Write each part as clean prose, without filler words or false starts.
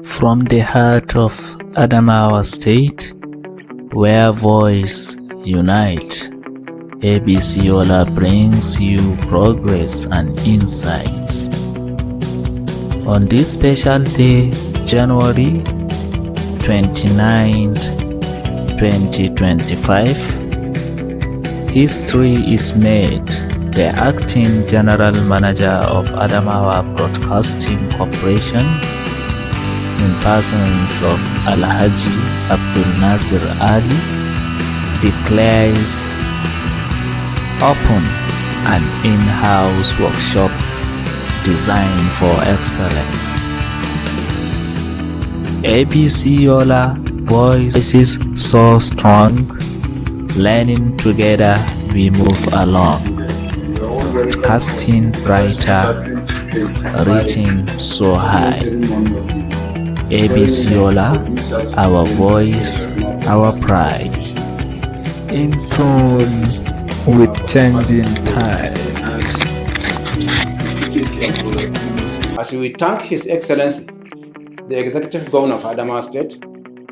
From the heart of Adamawa State, where voices unite, ABC Yola brings you progress and insights. On this special day, January 29, 2025, history is made. The acting general manager of Adamawa Broadcasting Cooporation, in persons of Alhaji Abdulnasir Ali, declares open an in-house workshop designed for excellence. ABC Yola voices so strong, learning together we move along, casting brighter, reaching so high. ABC Yola, our voice, our pride. In tune with changing time. As we thank His Excellency, the Executive Governor of Adamawa State,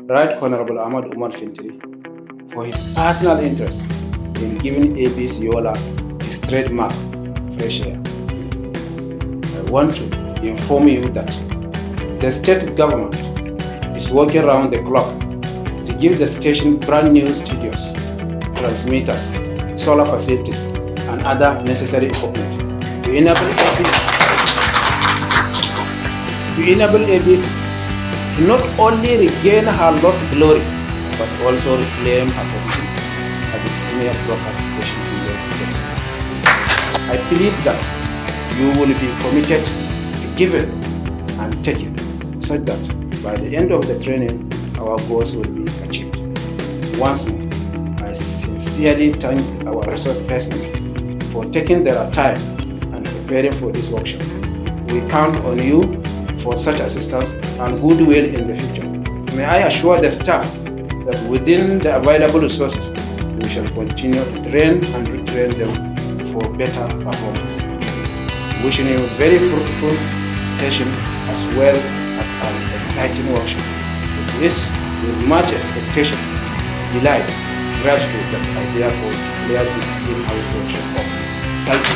Right Honorable Ahmad Umar Fintiri, for his personal interest in giving ABC Yola his trademark, Fresh Air. I want to inform you that the state government is working around the clock to give the station brand new studios, transmitters, solar facilities, and other necessary equipment to enable ABC to not only regain her lost glory, but also reclaim her position as the premier broadcast station in the state. I believe that you will be committed to giving and taking, such that by the end of the training, our goals will be achieved. Once more, I sincerely thank our resource persons for taking their time and preparing for this workshop. We count on you for such assistance and goodwill in the future. May I assure the staff that within the available resources, we shall continue to train and retrain them for better performance. Wishing you a very fruitful session as well as an exciting workshop. With this, with much expectation, delight, gratitude that I therefore declare this in-house workshop open. Thank you.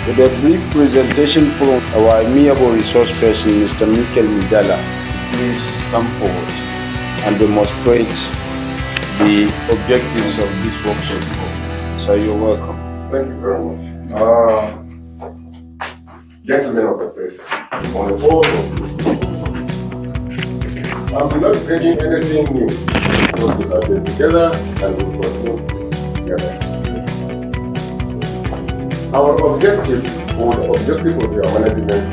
With a brief presentation from our amiable resource person, Mr. Mikel Midala, please come forward and demonstrate the objectives of this workshop. So you're welcome. Thank you very much. Gentlemen of the press, on the whole, I'm not bringing anything new, because we have been together and we continue together. Our objective, or the objective of our management,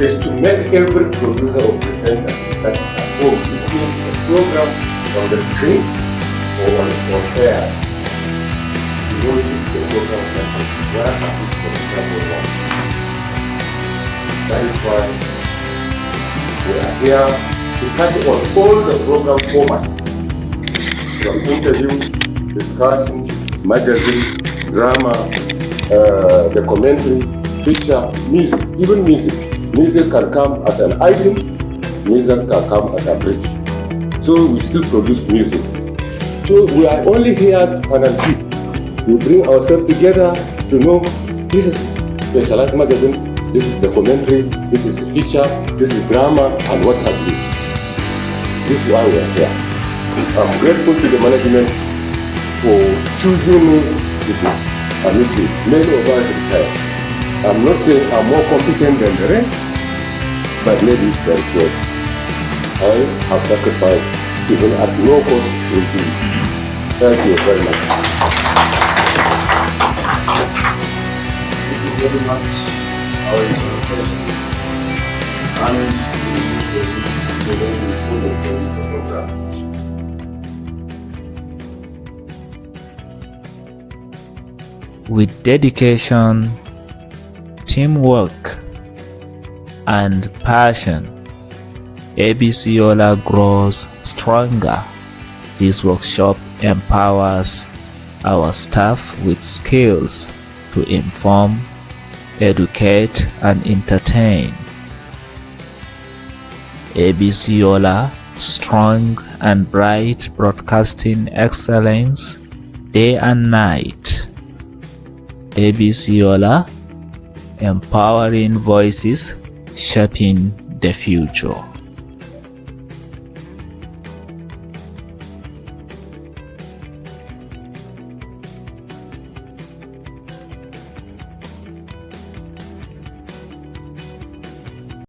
is to make every producer or presenter that is at home listening to a program on the screen or on air, to know if the program is where happens for the travel one. That is why we are here to touch on all the program formats, from interview, discussion, magazine, drama, the commentary, feature, music, even music. Music can come as an item, music can come as a bridge. So we still produce music. So we are only here on a peak. We bring ourselves together to know this is specialized magazine, this is the commentary, this is the feature, this is drama, and what have you. This is why we are here. I'm grateful to the management for choosing me to do. And you see, many of us retire. I'm not saying I'm more competent than the rest, but maybe it's very close. I have sacrificed even at no cost to do. Thank you very much. Thank you very much, our president, and the program. With dedication, teamwork, and passion, ABC Yola grows stronger. This workshop empowers our staff with skills to inform, educate, and entertain. ABC Yola, strong and bright broadcasting excellence day and night. ABC Yola, empowering voices, shaping the future.